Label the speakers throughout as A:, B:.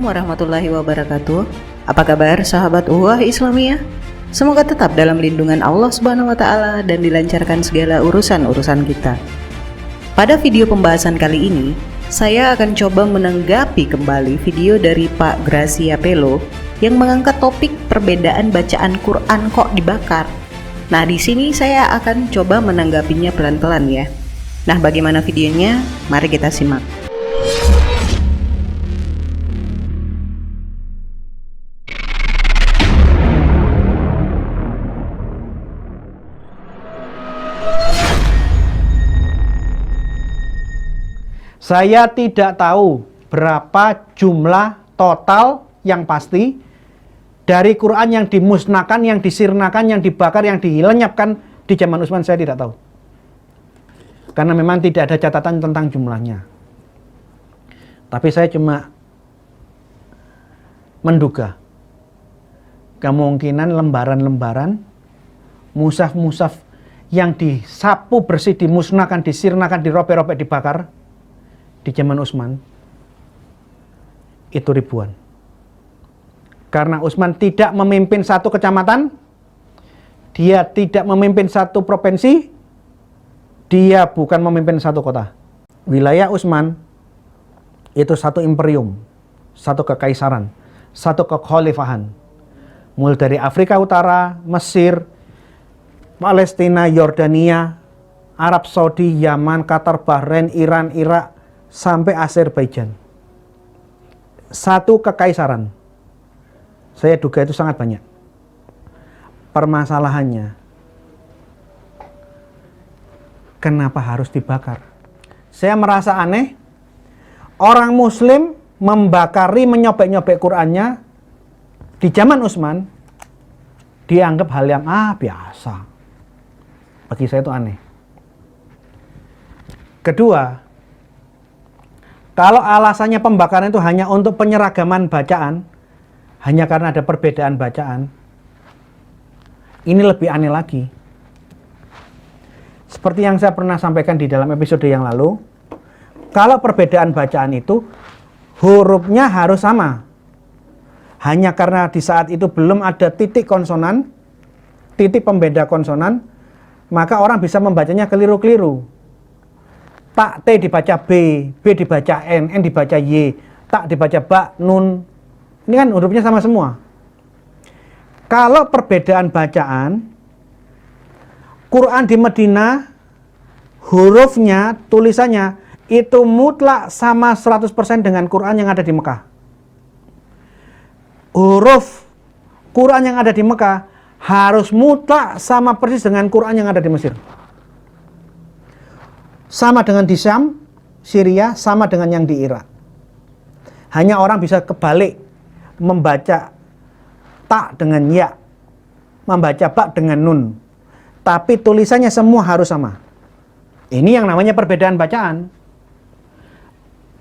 A: warahmatullahi wabarakatuh. Apa kabar sahabat Uhwah Islamiyah? Semoga tetap dalam lindungan Allah Subhanahu wa taala dan dilancarkan segala urusan-urusan kita. Pada video pembahasan kali ini, saya akan coba menanggapi kembali video dari Pak Gracia Pelo yang mengangkat topik perbedaan bacaan Quran kok dibakar. Nah, di sini saya akan coba menanggapinya pelan-pelan ya. Nah, bagaimana videonya? Mari kita simak.
B: Saya tidak tahu berapa jumlah total yang pasti dari Quran yang dimusnahkan, yang disirnakan, yang dibakar, yang dilenyapkan di zaman Utsman. Saya tidak tahu. Karena memang tidak ada catatan tentang jumlahnya. Tapi saya cuma menduga kemungkinan lembaran-lembaran, mushaf-mushaf yang disapu bersih, dimusnahkan, disirnakan, dirobek-robek, dibakar di zaman Utsman itu ribuan. Karena Utsman tidak memimpin satu kecamatan, dia tidak memimpin satu provinsi, dia bukan memimpin satu kota. Wilayah Utsman itu satu imperium, satu kekaisaran, satu kekhalifahan. Mulai dari Afrika Utara, Mesir, Palestina, Yordania, Arab Saudi, Yaman, Qatar, Bahrain, Iran, Irak, sampai Azerbaijan. Satu kekaisaran. Saya duga itu sangat banyak. Permasalahannya, kenapa harus dibakar? Saya merasa aneh, orang Muslim membakari, menyobek-nyobek Qur'annya di zaman Utsman dianggap hal yang biasa. Bagi saya itu aneh. Kedua, kalau alasannya pembakaran itu hanya untuk penyeragaman bacaan, hanya karena ada perbedaan bacaan, ini lebih aneh lagi. Seperti yang saya pernah sampaikan di dalam episode yang lalu, kalau perbedaan bacaan itu hurufnya harus sama. Hanya karena di saat itu belum ada titik konsonan, titik pembeda konsonan, maka orang bisa membacanya keliru-keliru. Tak T dibaca B, B dibaca N dibaca Y, tak dibaca ba, nun. Ini kan hurufnya sama semua. Kalau perbedaan bacaan, Quran di Madinah, hurufnya, tulisannya, itu mutlak sama 100% dengan Quran yang ada di Mekah. Huruf Quran yang ada di Mekah harus mutlak sama persis dengan Quran yang ada di Mesir. Sama dengan di Syam, Syria, sama dengan yang di Irak. Hanya orang bisa kebalik, membaca tak dengan ya, membaca ba dengan nun. Tapi tulisannya semua harus sama. Ini yang namanya perbedaan bacaan.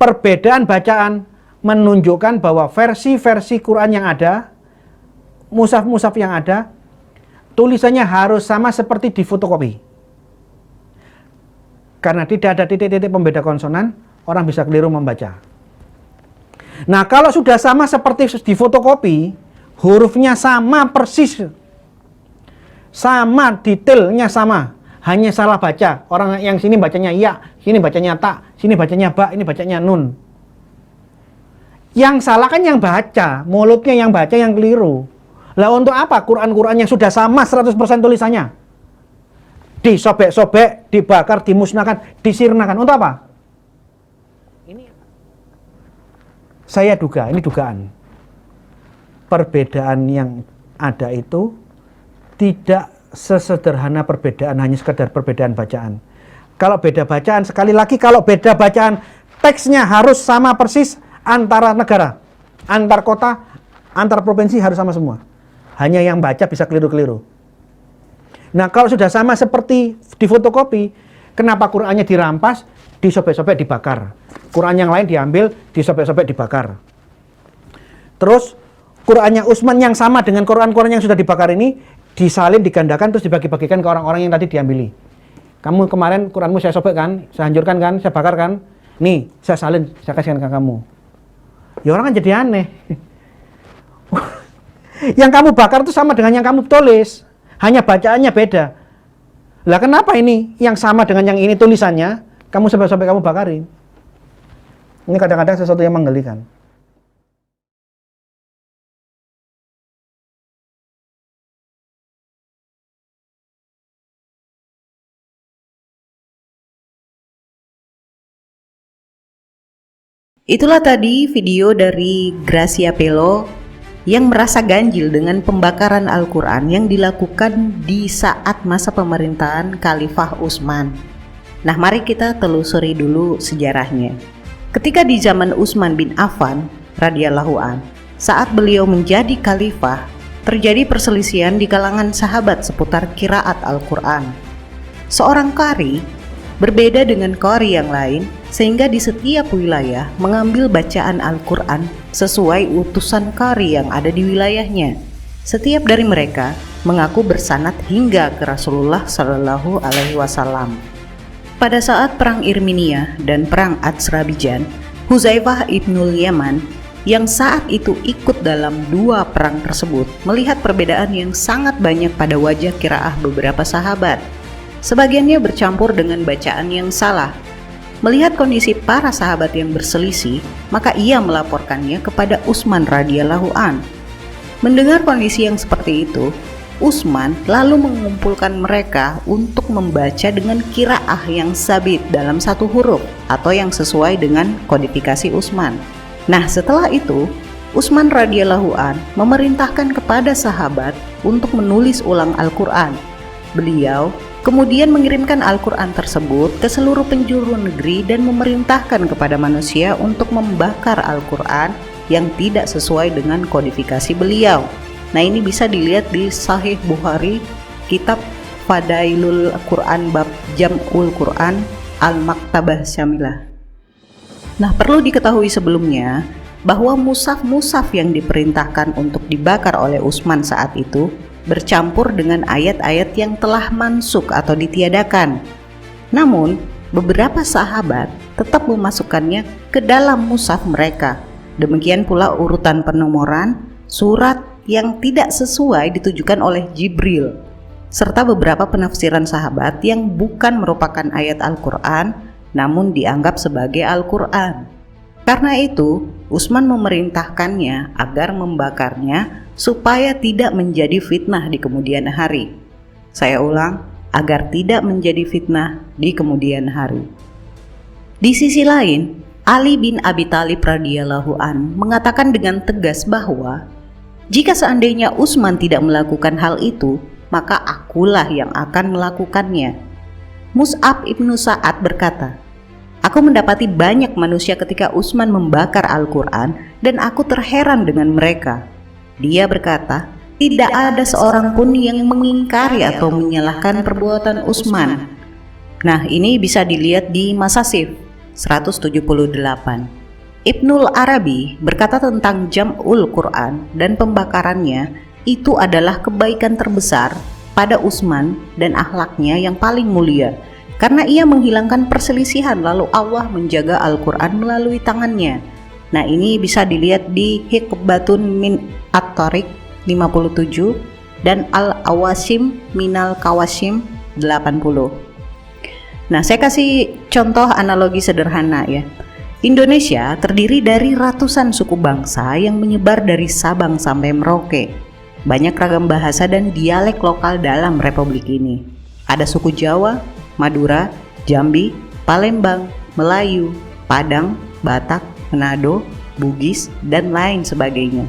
B: Perbedaan bacaan menunjukkan bahwa versi-versi Quran yang ada, mushaf-mushaf yang ada, tulisannya harus sama seperti di fotokopi. Karena tidak ada titik-titik pembeda konsonan, orang bisa keliru membaca. Nah, kalau sudah sama seperti di fotokopi, hurufnya sama persis, sama detailnya sama, hanya salah baca. Orang yang sini bacanya ya, sini bacanya tak, sini bacanya ba, ini bacanya nun. Yang salah kan yang baca, mulutnya yang baca yang keliru. Lah untuk apa Quran-Quran yang sudah sama 100% tulisannya disobek-sobek, dibakar, dimusnahkan, disirnakan? Untuk apa? Ini saya duga, ini dugaan. Perbedaan yang ada itu tidak sesederhana perbedaan hanya sekedar perbedaan bacaan. Kalau beda bacaan, sekali lagi kalau beda bacaan, teksnya harus sama persis antara negara, antar kota, antar provinsi harus sama semua. Hanya yang baca bisa keliru-keliru. Nah, kalau sudah sama seperti di fotokopi, kenapa Qurannya dirampas, disobek-sobek, dibakar? Quran yang lain diambil, disobek-sobek, dibakar. Terus Qurannya Utsman yang sama dengan Quran-Quran yang sudah dibakar ini disalin, digandakan, terus dibagi-bagikan ke orang-orang yang tadi diambili. Kamu kemarin Quranmu saya sobek kan, saya hancurkan kan, saya bakar kan? Nih, saya salin, saya kasihkan ke kamu. Ya orang kan jadi aneh. Yang kamu bakar itu sama dengan yang kamu tulis, hanya bacaannya beda. Lah kenapa ini yang sama dengan yang ini tulisannya, kamu sampai kamu bakarin? Ini kadang-kadang sesuatu yang menggelikan.
A: Itulah tadi video dari Gracia Pelo yang merasa ganjil dengan pembakaran Al-Quran yang dilakukan di saat masa pemerintahan Khalifah Utsman. Nah, mari kita telusuri dulu sejarahnya. Ketika di zaman Utsman bin Affan radhiyallahu an, saat beliau menjadi khalifah, terjadi perselisihan di kalangan sahabat seputar qiraat Al-Quran. Seorang qari berbeda dengan qari yang lain, sehingga di setiap wilayah mengambil bacaan Al-Quran sesuai utusan qari yang ada di wilayahnya. Setiap dari mereka mengaku bersanad hingga ke Rasulullah Shallallahu Alaihi Wasallam. Pada saat perang Irminia dan perang Azerbaijan, Hudzaifah ibnul Yaman yang saat itu ikut dalam dua perang tersebut melihat perbedaan yang sangat banyak pada wajah qiraah beberapa sahabat. Sebagiannya bercampur dengan bacaan yang salah. Melihat kondisi para sahabat yang berselisih, maka ia melaporkannya kepada Utsman radhiyallahu an. Mendengar kondisi yang seperti itu, Utsman lalu mengumpulkan mereka untuk membaca dengan qiraah yang sabit dalam satu huruf atau yang sesuai dengan kodifikasi Utsman. Nah, setelah itu, Utsman radhiyallahu an memerintahkan kepada sahabat untuk menulis ulang Al-Quran. Beliau kemudian mengirimkan Al-Quran tersebut ke seluruh penjuru negeri dan memerintahkan kepada manusia untuk membakar Al-Quran yang tidak sesuai dengan kodifikasi beliau. Nah, ini bisa dilihat di Sahih Bukhari, kitab Fadailul Quran bab Jam'ul Quran Al-Maktabah Syamilah. Nah, perlu diketahui sebelumnya bahwa mushaf-mushaf yang diperintahkan untuk dibakar oleh Utsman saat itu bercampur dengan ayat-ayat yang telah mansukh atau ditiadakan. Namun, beberapa sahabat tetap memasukkannya ke dalam mushaf mereka. Demikian pula urutan penomoran surat yang tidak sesuai ditujukan oleh Jibril, serta beberapa penafsiran sahabat yang bukan merupakan ayat Al-Quran, namun dianggap sebagai Al-Quran. Karena itu, Utsman memerintahkannya agar membakarnya supaya tidak menjadi fitnah di kemudian hari. Saya ulang, agar tidak menjadi fitnah di kemudian hari. Di sisi lain, Ali bin Abi Thalib radhiyallahu an mengatakan dengan tegas bahwa jika seandainya Utsman tidak melakukan hal itu, maka akulah yang akan melakukannya. Mus'ab ibnu Sa'ad berkata, "Aku mendapati banyak manusia ketika Utsman membakar Al-Quran dan aku terheran dengan mereka." Dia berkata, tidak ada seorang pun yang mengingkari atau menyalahkan perbuatan Utsman. Nah, ini bisa dilihat di Masasif 178. Ibnul Arabi berkata tentang Jam'ul Quran dan pembakarannya, itu adalah kebaikan terbesar pada Utsman dan akhlaknya yang paling mulia, karena ia menghilangkan perselisihan lalu Allah menjaga Al-Quran melalui tangannya. Nah, ini bisa dilihat di Hikbatun min At-Tariq 57 dan Al-Awasim minal Kawasim 80. Nah, saya kasih contoh analogi sederhana ya. Indonesia terdiri dari ratusan suku bangsa yang menyebar dari Sabang sampai Merauke. Banyak ragam bahasa dan dialek lokal dalam republik ini. Ada suku Jawa, Madura, Jambi, Palembang, Melayu, Padang, Batak, Manado, Bugis, dan lain sebagainya.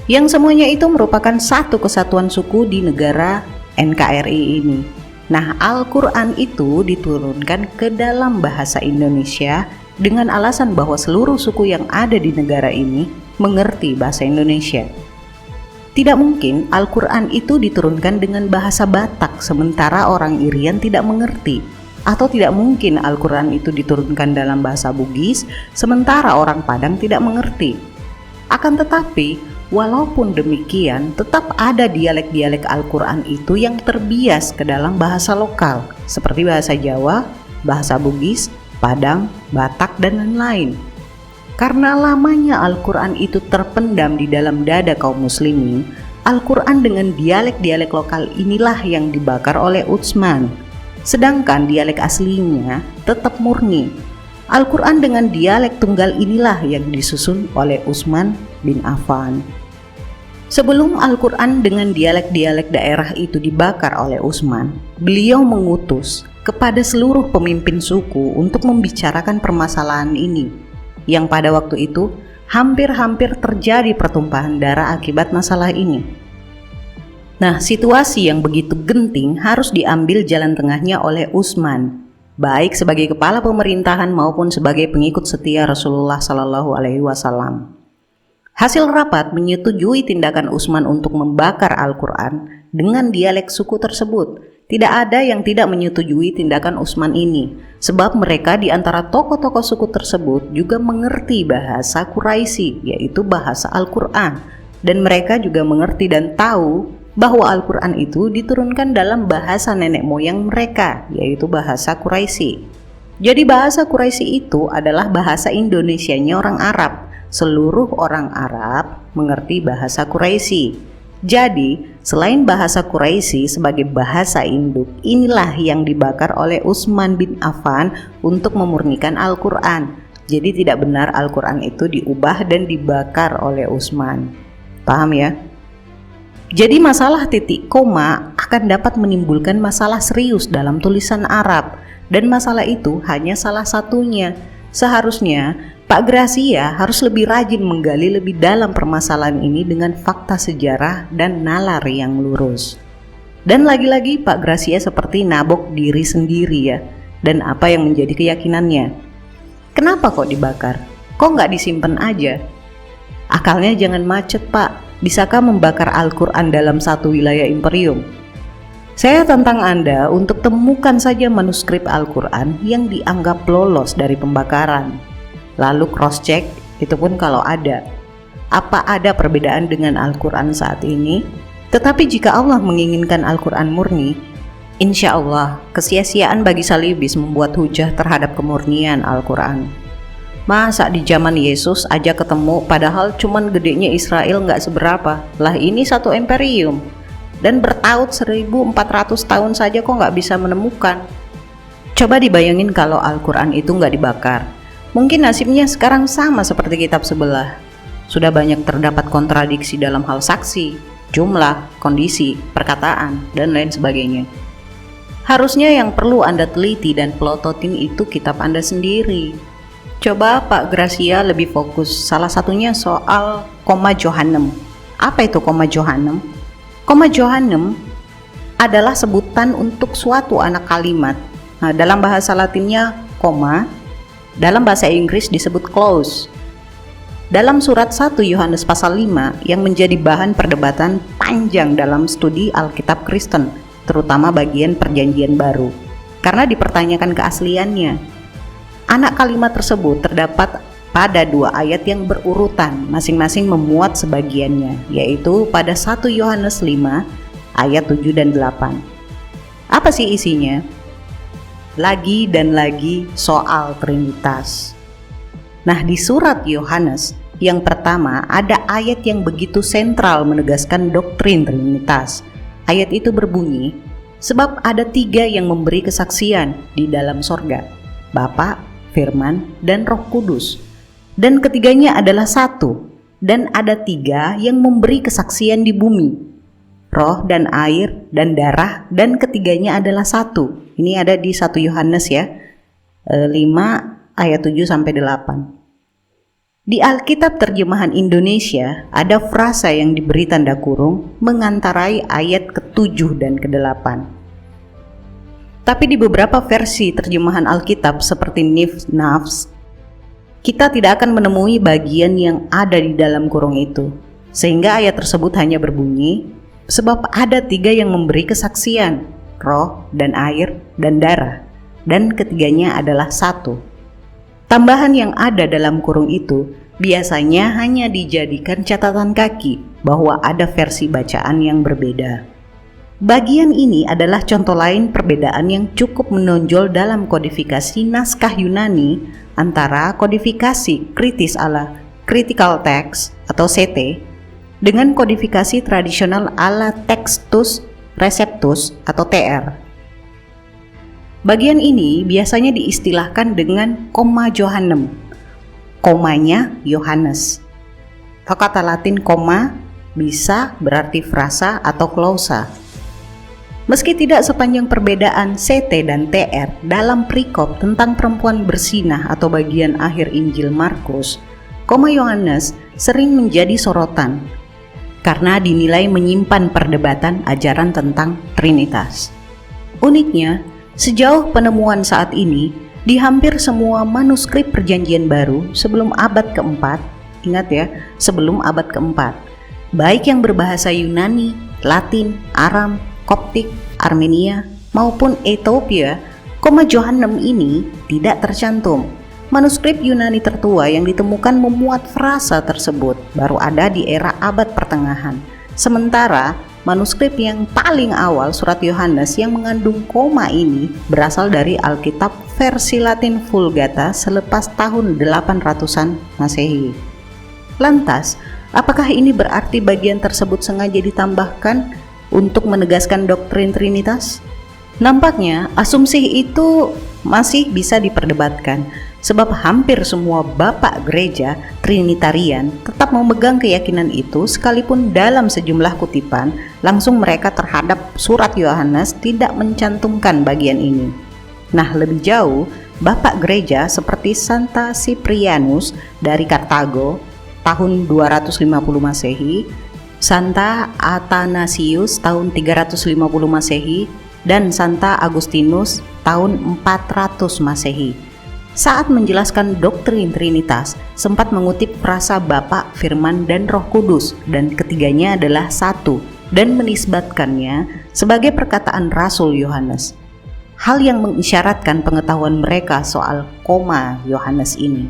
A: Yang semuanya itu merupakan satu kesatuan suku di negara NKRI ini. Nah, Al-Quran itu diturunkan ke dalam bahasa Indonesia dengan alasan bahwa seluruh suku yang ada di negara ini mengerti bahasa Indonesia. Tidak mungkin Al-Quran itu diturunkan dengan bahasa Batak sementara orang Irian tidak mengerti. Atau tidak mungkin Al-Quran itu diturunkan dalam bahasa Bugis sementara orang Padang tidak mengerti. Akan tetapi, walaupun demikian, tetap ada dialek-dialek Al-Quran itu yang terbias ke dalam bahasa lokal, seperti bahasa Jawa, bahasa Bugis, Padang, Batak, dan lain-lain. Karena lamanya Al-Quran itu terpendam di dalam dada kaum muslimin, Al-Quran dengan dialek-dialek lokal inilah yang dibakar oleh Utsman. Sedangkan dialek aslinya tetap murni. Al-Quran dengan dialek tunggal inilah yang disusun oleh Utsman bin Affan. Sebelum Al-Quran dengan dialek-dialek daerah itu dibakar oleh Utsman, beliau mengutus kepada seluruh pemimpin suku untuk membicarakan permasalahan ini, yang pada waktu itu hampir-hampir terjadi pertumpahan darah akibat masalah ini. Nah, situasi yang begitu genting harus diambil jalan tengahnya oleh Utsman, baik sebagai kepala pemerintahan maupun sebagai pengikut setia Rasulullah Shallallahu Alaihi Wasallam. Hasil rapat menyetujui tindakan Utsman untuk membakar Al-Quran dengan dialek suku tersebut. Tidak ada yang tidak menyetujui tindakan Utsman ini, sebab mereka di antara tokoh-tokoh suku tersebut juga mengerti bahasa Quraisy, yaitu bahasa Al-Quran, dan mereka juga mengerti dan tahu bahwa Al-Quran itu diturunkan dalam bahasa nenek moyang mereka, yaitu bahasa Quraisy. Jadi bahasa Quraisy itu adalah bahasa Indonesianya orang Arab. Seluruh orang Arab mengerti bahasa Quraisy. Jadi, selain bahasa Quraisy sebagai bahasa induk, inilah yang dibakar oleh Utsman bin Affan untuk memurnikan Al-Quran. Jadi tidak benar Al-Quran itu diubah dan dibakar oleh Utsman. Paham ya? Jadi masalah titik koma akan dapat menimbulkan masalah serius dalam tulisan Arab, dan masalah itu hanya salah satunya. Seharusnya Pak Gracia harus lebih rajin menggali lebih dalam permasalahan ini dengan fakta sejarah dan nalar yang lurus. Dan lagi-lagi Pak Gracia seperti nabok diri sendiri ya, dan apa yang menjadi keyakinannya. Kenapa kok dibakar? Kok nggak disimpan aja? Akalnya jangan macet Pak, bisakah membakar Al-Quran dalam satu wilayah imperium? Saya tantang Anda untuk temukan saja manuskrip Al-Quran yang dianggap lolos dari pembakaran. Lalu cross-check, itu pun kalau ada. Apa ada perbedaan dengan Al-Quran saat ini? Tetapi jika Allah menginginkan Al-Quran murni, insya Allah kesia-siaan bagi salibis membuat hujah terhadap kemurnian Al-Quran. Masa di zaman Yesus aja ketemu, padahal cuman gedenya Israel nggak seberapa. Lah ini satu imperium. Dan bertaut 1400 tahun saja kok nggak bisa menemukan. Coba dibayangin kalau Al-Quran itu nggak dibakar. Mungkin nasibnya sekarang sama seperti kitab sebelah. Sudah banyak terdapat kontradiksi dalam hal saksi, jumlah, kondisi, perkataan, dan lain sebagainya. Harusnya yang perlu Anda teliti dan pelototin itu kitab Anda sendiri. Coba Pak Gracia lebih fokus, salah satunya soal koma Johannem. Apa itu koma Johannem? Koma Johannem adalah sebutan untuk suatu anak kalimat. Nah, dalam bahasa Latinnya koma, dalam bahasa Inggris disebut clause. Dalam surat 1 Yohanes pasal 5 yang menjadi bahan perdebatan panjang dalam studi Alkitab Kristen, terutama bagian Perjanjian Baru, karena dipertanyakan keasliannya. Anak kalimat tersebut terdapat pada dua ayat yang berurutan, masing-masing memuat sebagiannya, yaitu pada 1 Yohanes 5 ayat 7 dan 8. Apa sih isinya? Lagi dan lagi soal Trinitas. Nah, di surat Yohanes yang pertama ada ayat yang begitu sentral menegaskan doktrin Trinitas. Ayat itu berbunyi, sebab ada 3 yang memberi kesaksian di dalam sorga, Bapa, Firman, dan Roh Kudus. Dan ketiganya adalah satu, dan ada 3 yang memberi kesaksian di bumi, roh dan air dan darah, dan ketiganya adalah satu. Ini ada di 1 Yohanes ya, 5 ayat 7 sampai 8. Di Alkitab terjemahan Indonesia ada frasa yang diberi tanda kurung mengantarai ayat ke-7 dan ke-8. Tapi di beberapa versi terjemahan Alkitab seperti Nafs, kita tidak akan menemui bagian yang ada di dalam kurung itu, sehingga ayat tersebut hanya berbunyi, sebab ada 3 yang memberi kesaksian, roh dan air dan darah, dan ketiganya adalah satu. Tambahan yang ada dalam kurung itu biasanya hanya dijadikan catatan kaki bahwa ada versi bacaan yang berbeda. Bagian ini adalah contoh lain perbedaan yang cukup menonjol dalam kodifikasi naskah Yunani antara kodifikasi kritis ala critical text atau CT dengan kodifikasi tradisional ala Textus Receptus atau TR. Bagian ini biasanya diistilahkan dengan koma Johannem, komanya Yohanes. Kata Latin koma bisa berarti frasa atau klausa. Meski tidak sepanjang perbedaan CT dan TR dalam perikop tentang perempuan bersinah atau bagian akhir Injil Markus, koma Yohanes sering menjadi sorotan karena dinilai menyimpan perdebatan ajaran tentang Trinitas. Uniknya, sejauh penemuan saat ini, di hampir semua manuskrip Perjanjian Baru sebelum abad keempat, ingat ya, sebelum abad keempat, baik yang berbahasa Yunani, Latin, Aram, Koptik, Armenia, maupun Ethiopia, koma Johannem ini tidak tercantum. Manuskrip Yunani tertua yang ditemukan memuat frasa tersebut baru ada di era abad pertengahan. Sementara manuskrip yang paling awal surat Yohanes yang mengandung koma ini berasal dari Alkitab versi Latin Vulgata selepas tahun 800-an Masehi. Lantas, apakah ini berarti bagian tersebut sengaja ditambahkan untuk menegaskan doktrin Trinitas? Nampaknya asumsi itu masih bisa diperdebatkan, sebab hampir semua bapak gereja Trinitarian tetap memegang keyakinan itu sekalipun dalam sejumlah kutipan langsung mereka terhadap surat Yohanes tidak mencantumkan bagian ini. Nah, lebih jauh, bapak gereja seperti Santa Cyprianus dari Kartago tahun 250 Masehi, Santa Athanasius tahun 350 Masehi, dan Santa Agustinus tahun 400 Masehi. Saat menjelaskan doktrin Trinitas, sempat mengutip frasa Bapa, Firman, dan Roh Kudus, dan ketiganya adalah satu, dan menisbatkannya sebagai perkataan Rasul Yohanes. Hal yang mengisyaratkan pengetahuan mereka soal koma Yohanes ini.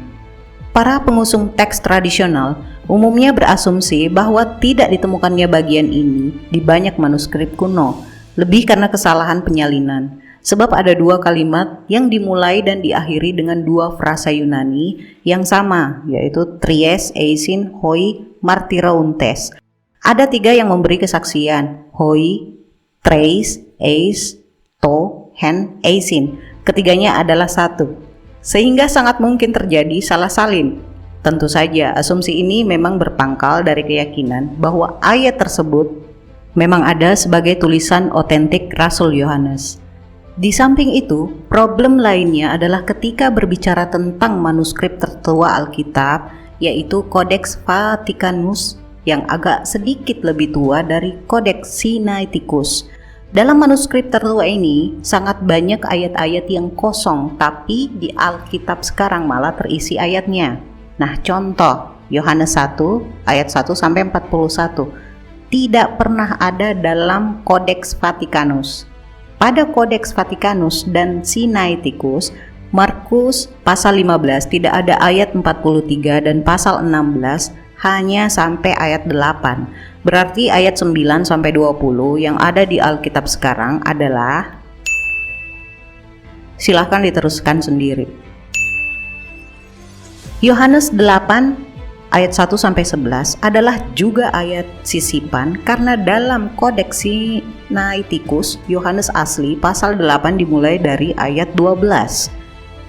A: Para pengusung teks tradisional umumnya berasumsi bahwa tidak ditemukannya bagian ini di banyak manuskrip kuno, lebih karena kesalahan penyalinan. Sebab ada dua kalimat yang dimulai dan diakhiri dengan dua frasa Yunani yang sama, yaitu Tries Eisin Hoi Martyrauntes. Ada tiga yang memberi kesaksian, Hoi, Treis, Eis, To, Hen, Eisin. Ketiganya adalah satu. Sehingga sangat mungkin terjadi salah salin. Tentu saja asumsi ini memang berpangkal dari keyakinan bahwa ayat tersebut memang ada sebagai tulisan otentik Rasul Yohanes. Di samping itu, problem lainnya adalah ketika berbicara tentang manuskrip tertua Alkitab, yaitu Codex Vaticanus yang agak sedikit lebih tua dari Codex Sinaiticus. Dalam manuskrip tertua ini sangat banyak ayat-ayat yang kosong, tapi di Alkitab sekarang malah terisi ayatnya. Nah, contoh Yohanes 1 ayat 1 sampai 41 tidak pernah ada dalam Codex Vaticanus. Pada Codex Vaticanus dan Sinaiticus, Markus pasal 15 tidak ada ayat 43 dan pasal 16 hanya sampai ayat 8. Berarti ayat 9 sampai 20 yang ada di Alkitab sekarang adalah, silahkan diteruskan sendiri. Yohanes 8 ayat 1 sampai 11 adalah juga ayat sisipan karena dalam Codex Sinaiticus Yohanes asli pasal 8 dimulai dari ayat 12.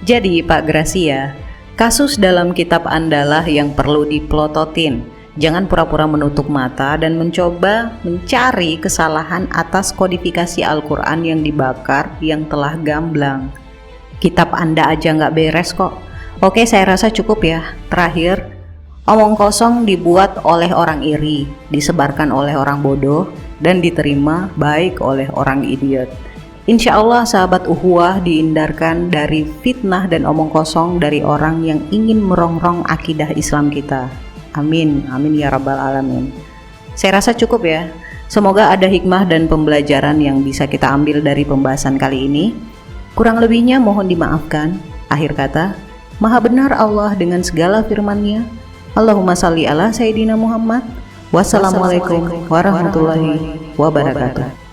A: Jadi Pak Gracia, kasus dalam kitab Andalah yang perlu diplototin. Jangan pura-pura menutup mata dan mencoba mencari kesalahan atas kodifikasi Al-Quran yang dibakar yang telah gamblang. Kitab Anda aja nggak beres kok. Oke, saya rasa cukup ya. Terakhir, omong kosong dibuat oleh orang iri, disebarkan oleh orang bodoh, dan diterima baik oleh orang idiot. Insya Allah sahabat uhuwah dihindarkan dari fitnah dan omong kosong dari orang yang ingin merongrong akidah Islam kita. Amin, amin ya rabbal alamin. Saya rasa cukup ya. Semoga ada hikmah dan pembelajaran yang bisa kita ambil dari pembahasan kali ini. Kurang lebihnya mohon dimaafkan. Akhir kata, Maha benar Allah dengan segala firman-Nya. Allahumma salli ala Sayyidina Muhammad. Wassalamualaikum warahmatullahi wabarakatuh.